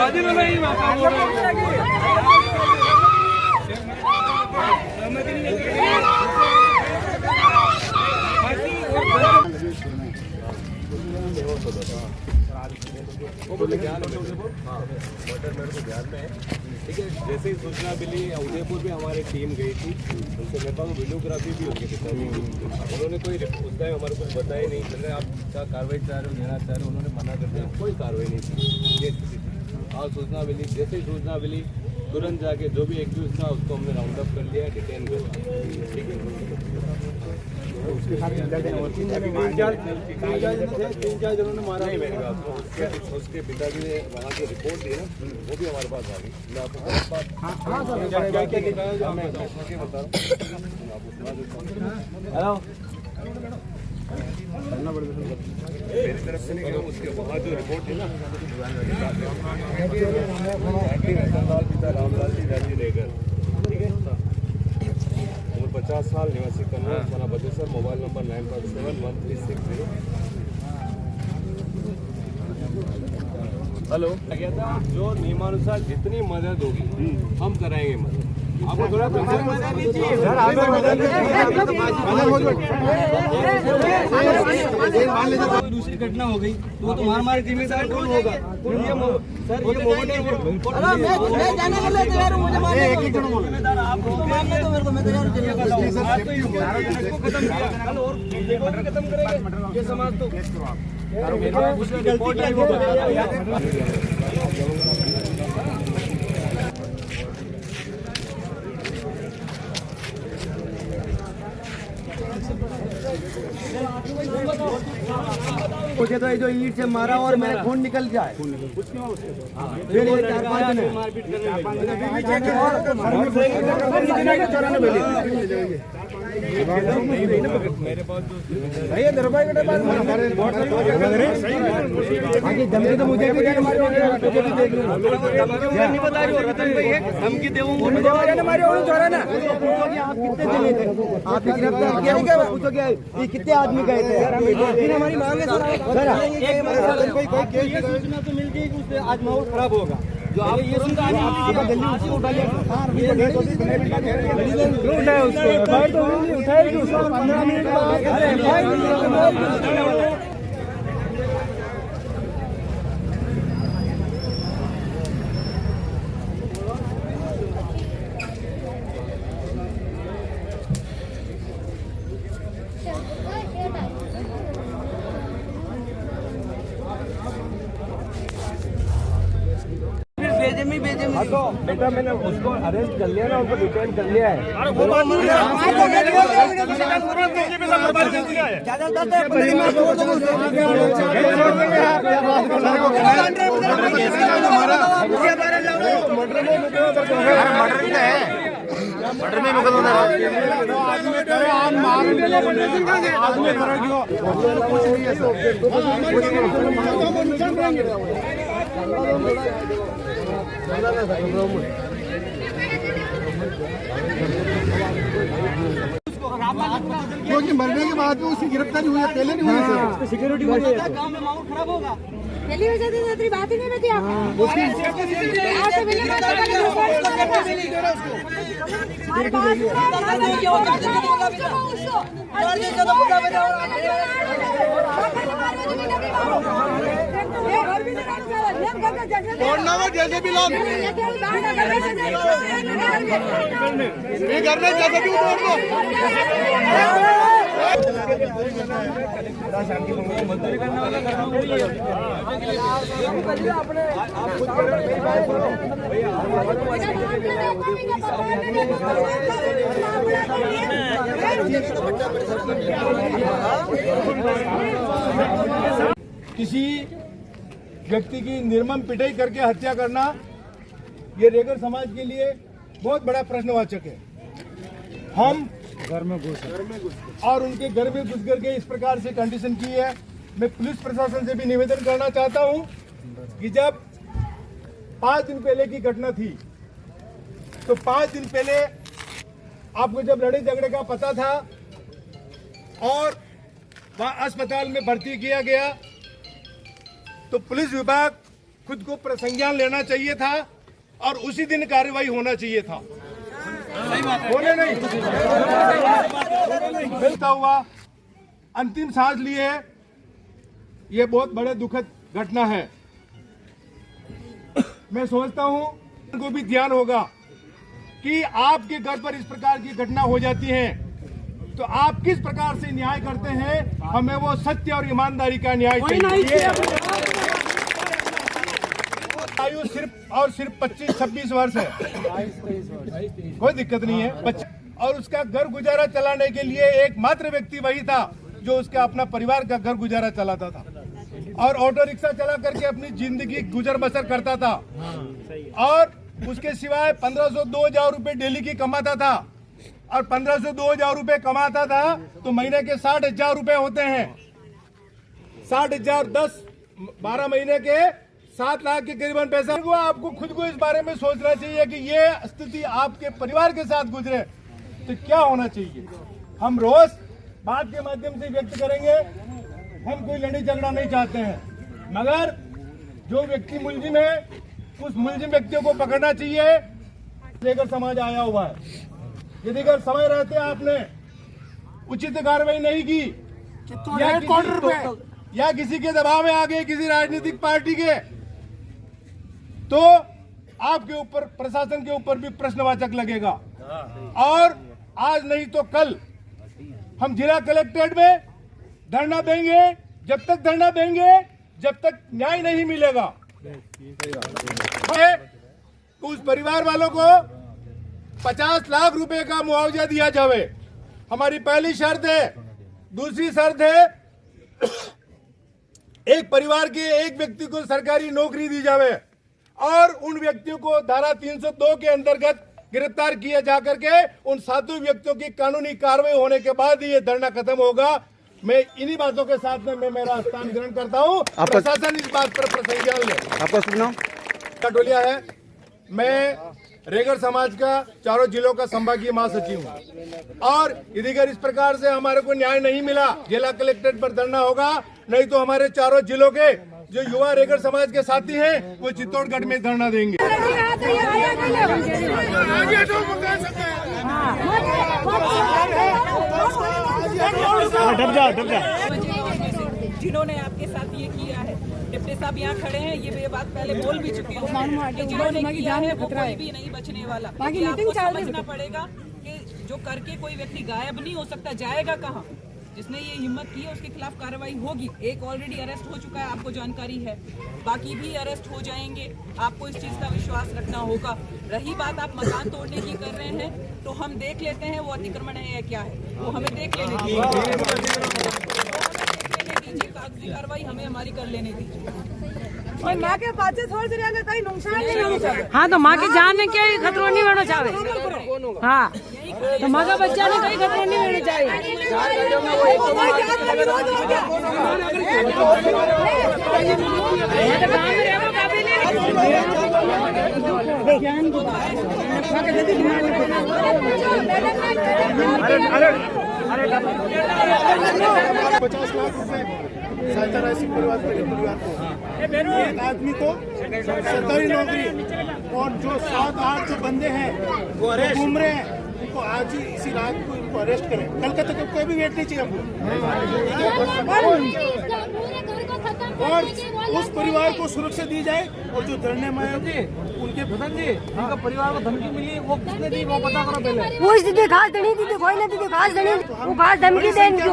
ठीक है, जैसे ही सूचना मिली उदयपुर भी हमारी टीम गई थी, उनसे मेरे पास वीडियोग्राफी भी होगी कितनी, उन्होंने कोई उस टाइम हमारे कुछ बताया नहीं। चल रहे आप क्या कार्रवाई चाह रहे हो, लेना चाह रहे हो, उन्होंने मना कर दिया, कोई कार्रवाई नहीं थी। और सूचना मिली, जैसे ही सूचना मिली तुरंत जाके जो भी एक्यूज था उसको हमने राउंड अप कर लिया, डिटेन कर लिया। ठीक है, उसके साथ तीन चार जनों ने मारा नहीं मेरे पास। उसके पिताजी ने वहाँ की रिपोर्ट दी ना, वो भी हमारे पास आ गई। मैं आपको क्या क्या दिखाया मैं बता रहा हूँ। हेलो, मेरी तरफ से नहीं, उसके वहाँ जो रिपोर्ट थी ना, पिता रामलाल जी राजी रेगर, ठीक है, 50 साल, निवासी कन्नौज, थाना बदेसर, मोबाइल नंबर 95713660। हेलो, क्या था जो नियमानुसार जितनी मदद होगी हम कराएंगे मदद। आपको थोड़ा दूसरी घटना हो गई तो वो तो हमारी जिम्मेदार कौन होगा? सर ये मैं जाने के लिए तैयार हूं, मुझे मारने दो, जिम्मेदार आप हो, मारने दो मेरे को, मैं तैयार हूं चलने का। आज तो इसको खत्म किया, कल और देखो खत्म करेंगे ये समाज। तो उसकी गलती क्या मुझे तो जो ईंट से मारा और मेरा खून निकल जाए, फिर ये 4-5 दिन मारपीट करने मेरे पास धमकी तो मुझे भी नहीं बता रही हो रतन भाई, धमकी देऊंगा आप कितने दिने थे, आप गिरफ्तार किया पूछोगे ये कितने आदमी गए थे? हमारी मांग है ये सूचना तो मिल गई, उससे आज माहौल खराब होगा। जो आप ये सुनता है तो बेटा मैंने उसको अरेस्ट कर लिया ना, उनको डिटेन कर लिया है। मर्डर में क्योंकि मरने के बाद में उसकी गिरफ्तारी हुई है, पहले नहीं हुई सर। सिक्योरिटी गांव में माहौल खराब होगा, पहली वजह से तेरी बात ही नहीं रहती। जैसे भी लोग किसी व्यक्ति की निर्मम पिटाई करके हत्या करना ये रेगर समाज के लिए बहुत बड़ा प्रश्नवाचक है। हम घर में घुस और उनके घर में घुस करके इस प्रकार से कंडीशन की है। मैं पुलिस प्रशासन से भी निवेदन करना चाहता हूं कि जब 5 दिन पहले की घटना थी तो 5 दिन पहले आपको जब लड़ाई झगड़े का पता था और वहां अस्पताल में भर्ती किया गया तो पुलिस विभाग खुद को संज्ञान लेना चाहिए था और उसी दिन कार्रवाई होना चाहिए था। बोले नहीं, मिलता हुआ अंतिम सांस लिए, ये बहुत बड़े दुखद घटना है। मैं सोचता हूं उनको भी ध्यान होगा कि आपके घर पर इस प्रकार की घटना हो जाती है तो आप किस प्रकार से न्याय करते हैं, हमें वो सत्य और ईमानदारी का न्याय चाहिए। आयु सिर्फ 25-26 वर्ष है, कोई दिक्कत नहीं है। और उसका घर गुजारा चलाने के लिए एकमात्र व्यक्ति वही था जो उसका अपना परिवार का घर गुजारा चलाता था और ऑटो रिक्शा चला करके अपनी जिंदगी गुजर बसर करता था। और उसके सिवाय 1500-2000 रुपए डेली की कमाता था और 1500-2000 रुपए कमाता था तो महीने के 60,000 रुपए होते हैं। 60,000 12 महीने के 7 लाख के करीबन पैसा। आपको खुद को इस बारे में सोचना चाहिए कि ये स्थिति आपके परिवार के साथ गुजरे तो क्या होना चाहिए। हम रोज बात के माध्यम से व्यक्त करेंगे, हम कोई लड़ाई झगड़ा नहीं चाहते हैं, मगर जो व्यक्ति मुलजिम है उस मुलजिम व्यक्तियों को पकड़ना चाहिए। लेकर समाज आया हुआ है, यदि अगर समय रहते आपने उचित कार्रवाई नहीं की या किसी के दबाव में आ गए किसी राजनीतिक पार्टी के, तो आपके ऊपर प्रशासन के ऊपर भी प्रश्नवाचक लगेगा। और आज नहीं तो कल हम जिला कलेक्ट्रेट में धरना देंगे, जब तक धरना देंगे जब तक न्याय नहीं मिलेगा। उस परिवार वालों को 50 लाख रुपए का मुआवजा दिया जावे, हमारी पहली शर्त है। दूसरी शर्त है एक परिवार के एक व्यक्ति को सरकारी नौकरी दी जावे और उन व्यक्तियों को धारा 302 के अंतर्गत गिरफ्तार किया जाकर के उन 7 व्यक्तियों की कानूनी कार्रवाई होने के बाद ये धरना खत्म होगा। मैं इन्हीं बातों के साथ में मैं मेरा स्थान ग्रहण करता हूँ। प्रशासन इस बात पर संज्ञान ले। आपका शुभ नाम? टोलिया है, मैं रेगर समाज का चारों जिलों का संभागीय महासचिव हूँ। और यदि अगर इस प्रकार से हमारे को न्याय नहीं मिला, जिला कलेक्ट्रेट पर धरना होगा, नहीं तो हमारे चारों जिलों के जो युवा रेगर समाज के साथी हैं वो चित्तौड़गढ़ में धरना देंगे। जिन्होंने आपके साथ ये किया है, डिप्टी साहब यहाँ खड़े हैं, ये बात पहले बोल भी चुके हैं कि जिन्होंने किया है वो कोई भी नहीं बचने वाला। आपको समझना पड़ेगा कि जो करके कोई व्यक्ति गायब नहीं हो सकता, जाएगा कहाँ। जिसने ये हिम्मत की है उसके खिलाफ कार्रवाई होगी। एक ऑलरेडी अरेस्ट हो चुका है, आपको जानकारी है, बाकी भी अरेस्ट हो जाएंगे। आपको इस चीज का विश्वास रखना होगा। रही बात आप मकान तोड़ने की कर रहे हैं, तो हम देख लेते हैं वो अतिक्रमण है या क्या है, वो हमें देख लेने दीजिए। कागजी कार्रवाई हमें हमारी कर लेने दीजिए। और माँ के बच्चे छोड़ दे रहे कहीं नुकसान नहीं होना चाहिए। हाँ, तो माँ के जान ने क्या खतरा नहीं होना चाहे। हाँ, तो माँ का बच्चा ने कहीं खतरा नहीं होना चाहिए। अरे 50 लाख रुपए सहायता राशि परिवार को, एक आदमी को सरकारी नौकरी, और जो 7-8 जो बंदे हैं वो घूम रहे हैं, उनको आज ही इसी रात को इनको अरेस्ट करें। कल तक कोई भी वेट नहीं चाहिए हमको, और उस परिवार को सुरक्षा दी जाए। और जो धरने में उनके उनका परिवार को धमकी मिली, वो किसने दी वो पता करो पहले। वो दीदी खास नहीं दीदी, कोई नहीं दीदी खास नहीं, वो खास धमकी देंगे।